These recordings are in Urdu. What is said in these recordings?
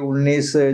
19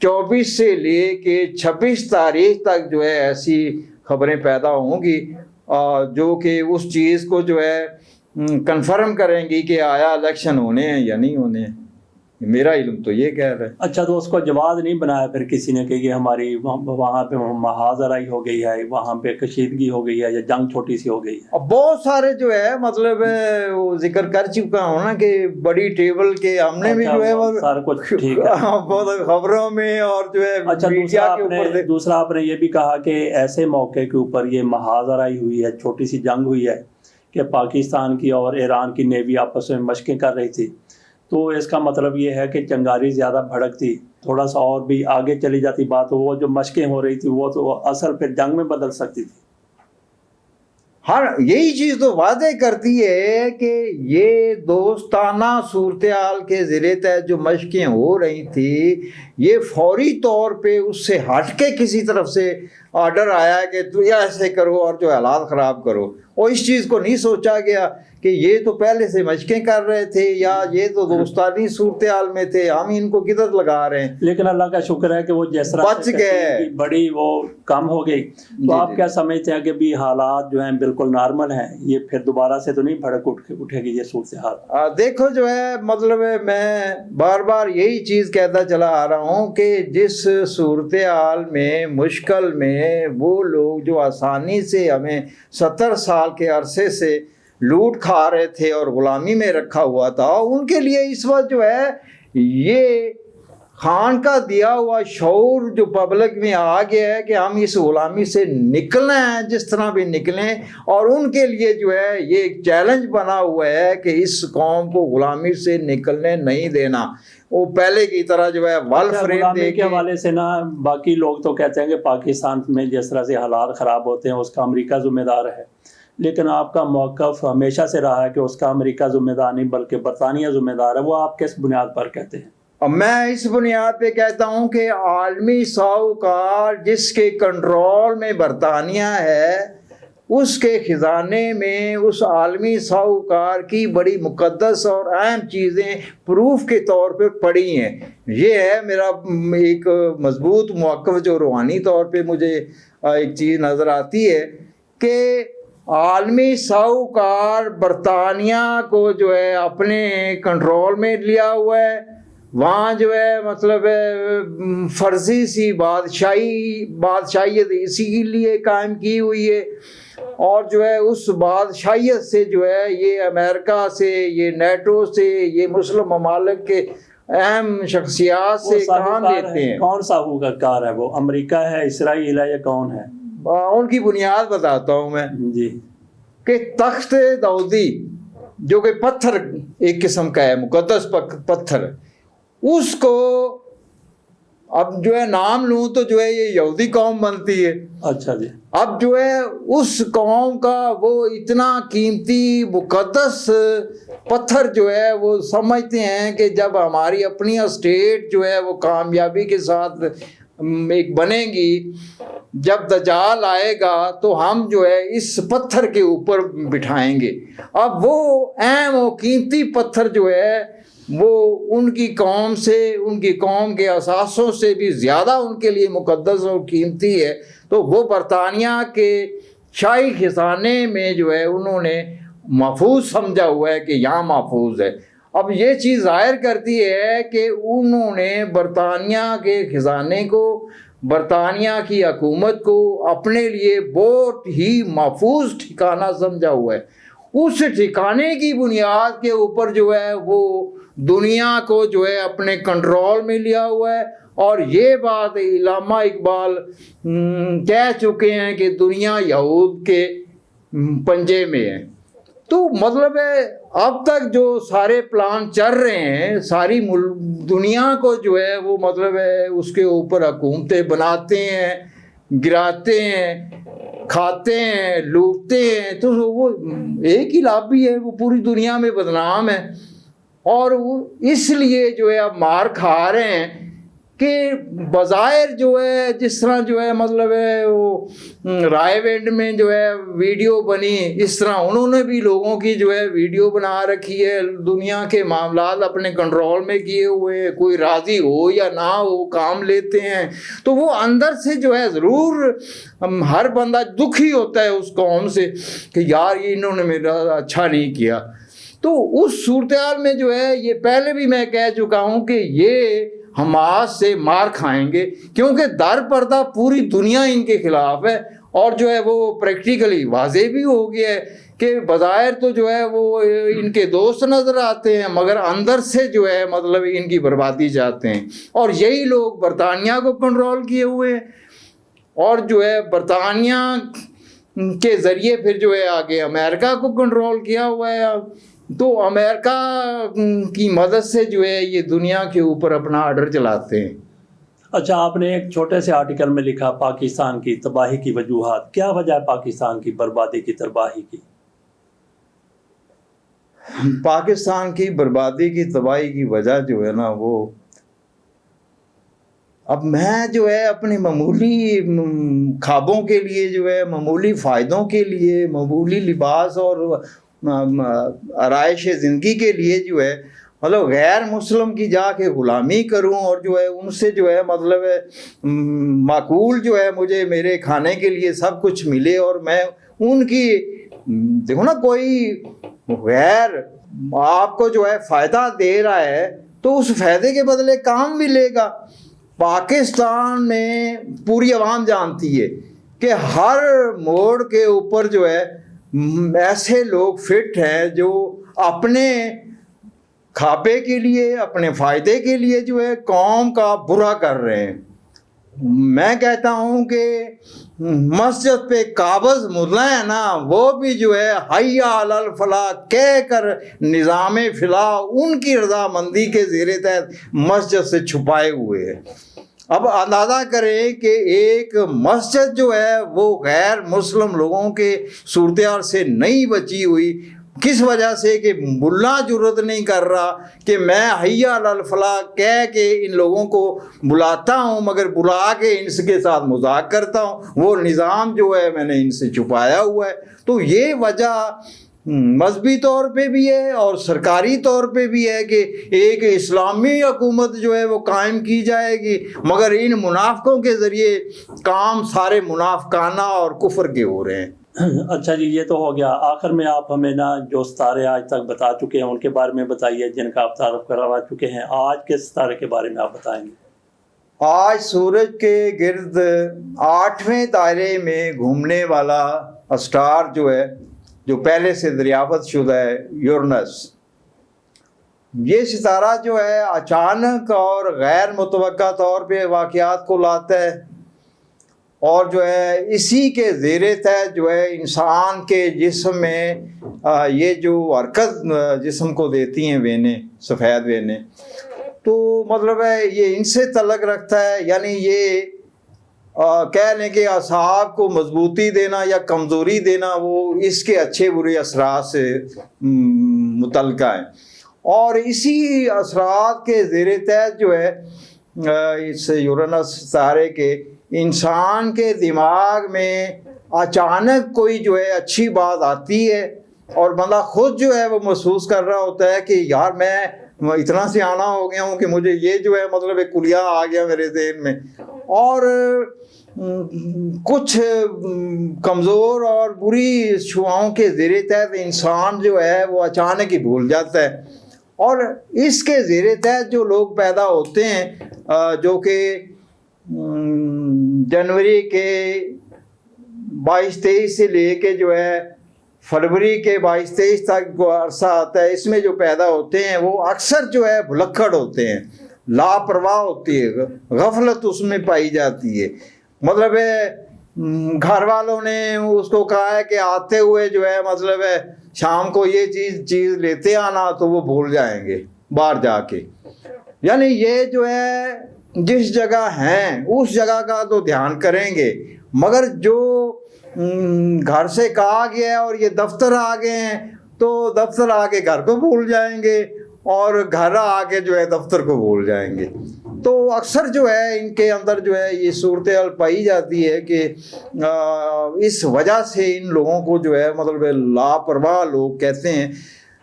24 سے لے کے 26 تاریخ تک جو ہے ایسی خبریں پیدا ہوں گی جو کہ اس چیز کو جو ہے کنفرم کریں گی کہ آیا الیکشن ہونے ہیں یا نہیں ہونے ہیں. میرا علم تو یہ کہہ رہا ہے. اچھا، تو اس کو جواز نہیں بنایا پھر کسی نے کہ یہ ہماری وہاں پہ محاذرائی ہو گئی ہے، وہاں پہ کشیدگی ہو گئی ہے یا جنگ چھوٹی سی ہو گئی ہے؟ اب بہت سارے جو ہے مطلب وہ ذکر کر چکا ہوں نا کہ بڑی ٹیبل کے ہم نے بھی جو ہے سارا کچھ ٹھیک ہے بہت خبروں میں اور جو ہے اچھا، میڈیا کے اوپر. دوسرا آپ نے یہ بھی کہا کہ ایسے موقع کے اوپر یہ محاذرائی ہوئی ہے، چھوٹی سی جنگ ہوئی ہے کہ پاکستان کی اور ایران کی نیوی آپس میں مشقیں کر رہی تھی، تو اس کا مطلب یہ ہے کہ چنگاری زیادہ بھڑکتی، تھوڑا سا اور بھی آگے چلی جاتی بات، وہ جو مشقیں ہو رہی تھی وہ تو اثر پھر جنگ میں بدل سکتی تھی. ہر یہی چیز تو واضح کرتی ہے کہ یہ دوستانہ صورتحال کے زیر تحت جو مشقیں ہو رہی تھی، یہ فوری طور پہ اس سے ہٹ کے کسی طرف سے آرڈر آیا کہ تو یا ایسے کرو اور جو حالات خراب کرو، اور اس چیز کو نہیں سوچا گیا کہ یہ تو پہلے سے مشقیں کر رہے تھے یا یہ تو دوستانی صورتحال میں تھے، ہم ان کو کدھر لگا رہے ہیں. لیکن اللہ کا شکر ہے کہ وہ جس طرح بچ گئے، بڑی وہ کم ہو گئی. تو آپ کیا سمجھتے ہیں کہ بھی حالات جو ہیں بالکل نارمل ہیں، یہ پھر دوبارہ سے تو نہیں بھڑک اٹھے گی یہ صورتحال؟ دیکھو جو ہے مطلب میں بار بار یہی چیز کہتا چلا آ رہا ہوں کہ جس صورتحال میں مشکل میں وہ لوگ جو آسانی سے ہمیں 70 سال کے عرصے سے لوٹ کھا رہے تھے اور غلامی میں رکھا ہوا تھا، ان کے لیے اس وقت جو ہے یہ خان کا دیا ہوا شعور جو پبلک میں آ گیا ہے کہ ہم اس غلامی سے نکلنا ہے جس طرح بھی نکلیں، اور ان کے لیے جو ہے یہ ایک چیلنج بنا ہوا ہے کہ اس قوم کو غلامی سے نکلنے نہیں دینا. وہ پہلے کی طرح جو ہے ول فریب دے کے حوالے سے نا، باقی لوگ تو کہتے ہیں کہ پاکستان میں جس طرح سے حالات خراب ہوتے ہیں اس کا امریکہ ذمہ دار ہے، لیکن آپ کا موقف ہمیشہ سے رہا ہے کہ اس کا امریکہ ذمہ دار نہیں بلکہ برطانیہ ذمہ دار ہے. وہ آپ کس بنیاد پر کہتے ہیں؟ میں اس بنیاد پہ کہتا ہوں کہ عالمی ساہوکار جس کے کنٹرول میں برطانیہ ہے، اس کے خزانے میں اس عالمی ساہوکار کی بڑی مقدس اور اہم چیزیں پروف کے طور پہ پڑی ہیں. یہ ہے میرا ایک مضبوط موقف جو روحانی طور پہ مجھے ایک چیز نظر آتی ہے کہ عالمی ساہوکار برطانیہ کو جو ہے اپنے کنٹرول میں لیا ہوا ہے. وہاں جو ہے مطلب فرضی سی بادشاہیت اسی لیے قائم کی ہوئی ہے، اور جو ہے اس بادشاہیت سے جو ہے یہ امریکہ سے، یہ نیٹو سے، یہ مسلم ممالک کے اہم شخصیات سے کام لیتے ہیں. کون سا کار ہے وہ؟ امریکہ ہے، اسرائیل ہے، یا کون ہے؟ ان کی بنیاد بتاتا ہوں میں جی. کہ تخت داؤدی جو کہ پتھر ایک قسم کا ہے، مقدس پتھر، اس کو اب جو ہے نام لوں تو جو ہے یہ یہودی قوم بنتی ہے. اچھا جی. اب جو ہے اس قوم کا وہ اتنا قیمتی مقدس پتھر جو ہے وہ سمجھتے ہیں کہ جب ہماری اپنی اسٹیٹ جو ہے وہ کامیابی کے ساتھ ایک بنے گی، جب دجال آئے گا تو ہم جو ہے اس پتھر کے اوپر بٹھائیں گے. اب وہ اہم و قیمتی پتھر جو ہے وہ ان کی قوم سے، ان کی قوم کے اثاثوں سے بھی زیادہ ان کے لیے مقدس اور قیمتی ہے. تو وہ برطانیہ کے شاہی خزانے میں جو ہے انہوں نے محفوظ سمجھا ہوا ہے کہ یہاں محفوظ ہے. اب یہ چیز ظاہر کرتی ہے کہ انہوں نے برطانیہ کے خزانے کو، برطانیہ کی حکومت کو اپنے لیے بہت ہی محفوظ ٹھکانہ سمجھا ہوا ہے. اس ٹھکانے کی بنیاد کے اوپر جو ہے وہ دنیا کو جو ہے اپنے کنٹرول میں لیا ہوا ہے. اور یہ بات علامہ اقبال کہہ چکے ہیں کہ دنیا یہود کے پنجے میں ہے. تو مطلب ہے اب تک جو سارے پلان چل رہے ہیں، ساری دنیا کو جو ہے وہ مطلب ہے اس کے اوپر حکومتیں بناتے ہیں، گراتے ہیں، کھاتے ہیں، لوٹتے ہیں، تو وہ ایک ہی لابی ہے، وہ پوری دنیا میں بدنام ہے. اور وہ اس لیے جو ہے اب مار کھا رہے ہیں کہ بظاہر جو ہے جس طرح جو ہے مطلب ہے وہ رائے وینڈ میں جو ہے ویڈیو بنی، اس طرح انہوں نے بھی لوگوں کی جو ہے ویڈیو بنا رکھی ہے، دنیا کے معاملات اپنے کنٹرول میں کیے ہوئے، کوئی راضی ہو یا نہ ہو کام لیتے ہیں۔ تو وہ اندر سے جو ہے ضرور ہر بندہ دکھی ہوتا ہے اس قوم سے کہ یار یہ انہوں نے میرا اچھا نہیں کیا۔ تو اس صورتحال میں جو ہے یہ پہلے بھی میں کہہ چکا ہوں کہ یہ حماس سے مار کھائیں گے، کیونکہ در پردہ پوری دنیا ان کے خلاف ہے، اور جو ہے وہ پریکٹیکلی واضح بھی ہو گیا ہے کہ بظاہر تو جو ہے وہ ان کے دوست نظر آتے ہیں مگر اندر سے جو ہے مطلب ان کی بربادی چاہتے ہیں، اور یہی لوگ برطانیہ کو کنٹرول کیے ہوئے ہیں، اور جو ہے برطانیہ کے ذریعے پھر جو ہے آگے امریکہ کو کنٹرول کیا ہوا ہے۔ تو امریکہ کی مدد سے جو ہے یہ دنیا کے اوپر اپنا آرڈر چلاتے ہیں۔ اچھا، آپ نے ایک چھوٹے سے آرٹیکل میں لکھا پاکستان کی تباہی کی وجوہات، کیا وجہ ہے پاکستان کی بربادی کی تباہی کی؟ پاکستان کی بربادی کی تباہی کی وجہ جو ہے نا وہ، اب میں جو ہے اپنی معمولی خوابوں کے لیے جو ہے معمولی فائدوں کے لیے معمولی لباس اور آرائش زندگی کے لیے جو ہے مطلب غیر مسلم کی جا کے غلامی کروں، اور جو ہے ان سے جو ہے مطلب معقول جو ہے مجھے میرے کھانے کے لیے سب کچھ ملے، اور میں ان کی دیکھو نا کوئی غیر آپ کو جو ہے فائدہ دے رہا ہے تو اس فائدے کے بدلے کام بھی لے گا۔ پاکستان میں پوری عوام جانتی ہے کہ ہر موڑ کے اوپر جو ہے ایسے لوگ فٹ ہیں جو اپنے کھاپے کے لیے اپنے فائدے کے لیے جو ہے قوم کا برا کر رہے ہیں۔ میں کہتا ہوں کہ مسجد پہ قابض ملا ہے نا، وہ بھی جو ہے حی علی الفلاح کہہ کر نظام فلاح ان کی رضامندی کے زیر تحت مسجد سے چھپائے ہوئے ہیں۔ اب اندازہ کریں کہ ایک مسجد جو ہے وہ غیر مسلم لوگوں کے صورتحال سے نہیں بچی ہوئی، کس وجہ سے کہ ملا جرت نہیں کر رہا کہ میں حی علی الفلاح کہہ کے ان لوگوں کو بلاتا ہوں مگر بلا کے ان کے ساتھ مذاق کرتا ہوں، وہ نظام جو ہے میں نے ان سے چھپایا ہوا ہے۔ تو یہ وجہ مذہبی طور پہ بھی ہے اور سرکاری طور پہ بھی ہے کہ ایک اسلامی حکومت جو ہے وہ قائم کی جائے گی، مگر ان منافقوں کے ذریعے کام سارے منافقانہ اور کفر کے ہو رہے ہیں۔ اچھا جی، یہ تو ہو گیا۔ آخر میں آپ ہمیں نا جو ستارے آج تک بتا چکے ہیں ان کے بارے میں بتائیے جن کا آپ تعارف کروا چکے ہیں، آج کے ستارے کے بارے میں آپ بتائیں گے۔ آج سورج کے گرد 8ویں دائرے میں گھومنے والا اسٹار جو ہے جو پہلے سے دریافت شدہ ہے یورنس، یہ ستارہ جو ہے اچانک اور غیر متوقع طور پہ واقعات کو لاتا ہے، اور جو ہے اسی کے زیر تحت جو ہے انسان کے جسم میں یہ جو حرکت جسم کو دیتی ہیں وینیں، سفید وینیں، تو مطلب ہے یہ ان سے تعلق رکھتا ہے، یعنی یہ کہہ لیں کہ اعصاب کو مضبوطی دینا یا کمزوری دینا وہ اس کے اچھے برے اثرات سے متعلقہ ہیں، اور اسی اثرات کے زیر تحت جو ہے اس یورینس ستارے کے انسان کے دماغ میں اچانک کوئی جو ہے اچھی بات آتی ہے، اور بندہ خود جو ہے وہ محسوس کر رہا ہوتا ہے کہ یار میں اتنا سیانا ہو گیا ہوں کہ مجھے یہ جو ہے مطلب ایک کلیہ آ گیا میرے ذہن میں، اور کچھ کمزور اور بری شعاؤں کے زیر تحت انسان جو ہے وہ اچانک ہی بھول جاتا ہے، اور اس کے زیر تحت جو لوگ پیدا ہوتے ہیں جو کہ جنوری کے 22-23 سے لے کے جو ہے فروری کے 22-23 تک جو عرصہ آتا ہے، اس میں جو پیدا ہوتے ہیں وہ اکثر جو ہے بھلکڑ ہوتے ہیں، لاپرواہ ہوتی ہے، غفلت اس میں پائی جاتی ہے۔ مطلب ہے گھر والوں نے اس کو کہا ہے کہ آتے ہوئے جو ہے مطلب ہے شام کو یہ چیز لیتے آنا، تو وہ بھول جائیں گے باہر جا کے، یعنی یہ جو ہے جس جگہ ہیں اس جگہ کا تو دھیان کریں گے، مگر جو گھر سے کہا گیا ہے اور یہ دفتر آ گئے ہیں تو دفتر آ کے گھر کو بھول جائیں گے، اور گھر آ کے جو ہے دفتر کو بھول جائیں گے۔ تو اکثر جو ہے ان کے اندر جو ہے یہ صورتحال پائی جاتی ہے کہ اس وجہ سے ان لوگوں کو جو ہے مطلب لاپرواہ لوگ کہتے ہیں.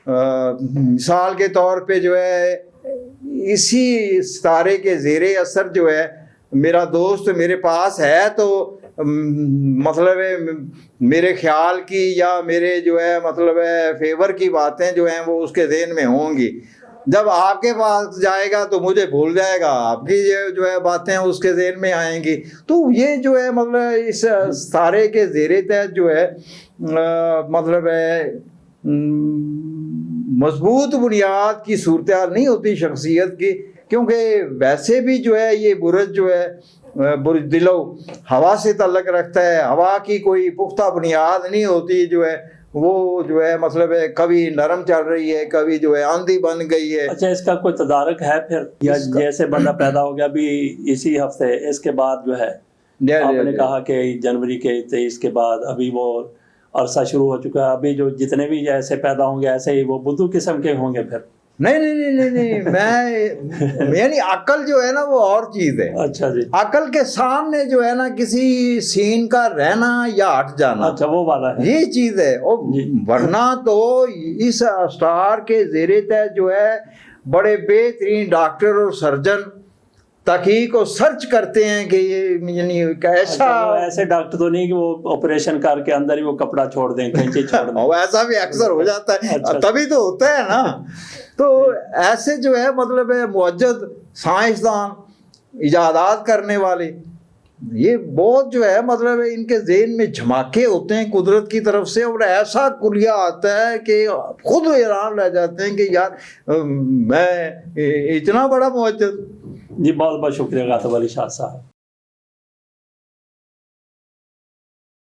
مثال کے طور پہ جو ہے اسی ستارے کے زیر اثر جو ہے میرا دوست میرے پاس ہے تو مطلب میرے خیال کی یا میرے جو ہے مطلب فیور کی باتیں جو ہیں وہ اس کے ذہن میں ہوں گی. جب آپ کے پاس جائے گا تو مجھے بھول جائے گا, آپ کی جو ہے باتیں اس کے ذہن میں آئیں گی. تو یہ جو ہے مطلب اس ستارے کے زیر تحت جو ہے مطلب مضبوط بنیاد کی صورتحال نہیں ہوتی شخصیت کی, کیونکہ ویسے بھی جو ہے یہ برج جو ہے برج دلو ہوا سے تعلق رکھتا ہے. ہوا کی کوئی پختہ بنیاد نہیں ہوتی, جو ہے وہ جو ہے مطلب کبھی نرم چل رہی ہے, کبھی جو ہے آندھی بن گئی ہے. اچھا, اس کا کوئی تدارک ہے پھر, یا جیسے بندہ پیدا ہو گیا ابھی اسی ہفتے, اس کے بعد جو ہے آپ نے کہا کہ جنوری کے 23 کے بعد ابھی وہ عرصہ شروع ہو چکا ہے, ابھی جو جتنے بھی ایسے پیدا ہوں گے ایسے ہی وہ بدھو قسم کے ہوں گے پھر؟ نہیں میں یعنی عقل جو ہے نا وہ اور چیز ہے. اچھا جی, عقل کے سامنے جو ہے نا کسی سین کا رہنا یا ہٹ جانا, اچھا وہ والا ہے, یہ چیز ہے. ورنہ تو اس اسٹار کے زیر تحت جو ہے بڑے بہترین ڈاکٹر اور سرجن تحقیق کو سرچ کرتے ہیں کہ یہ یعنی ایسے ڈاکٹر تو نہیں کہ وہ آپریشن کر کے اندر ہی وہ کپڑا چھوڑ دیں, کینچی چھوڑ دیں, ایسا بھی اکثر ہو جاتا ہے, تبھی تو ہوتا ہے نا. تو ایسے جو ہے مطلب معجزہ سائنسدان ایجادات کرنے والے یہ بہت جو ہے مطلب ان کے ذہن میں جھماکے ہوتے ہیں قدرت کی طرف سے, اور ایسا کلیہ آتا ہے کہ خود حیران رہ جاتے ہیں کہ یار میں اتنا بڑا معجزہ. جی بہت بہت شکریہ غاطب علی شاہ صاحب.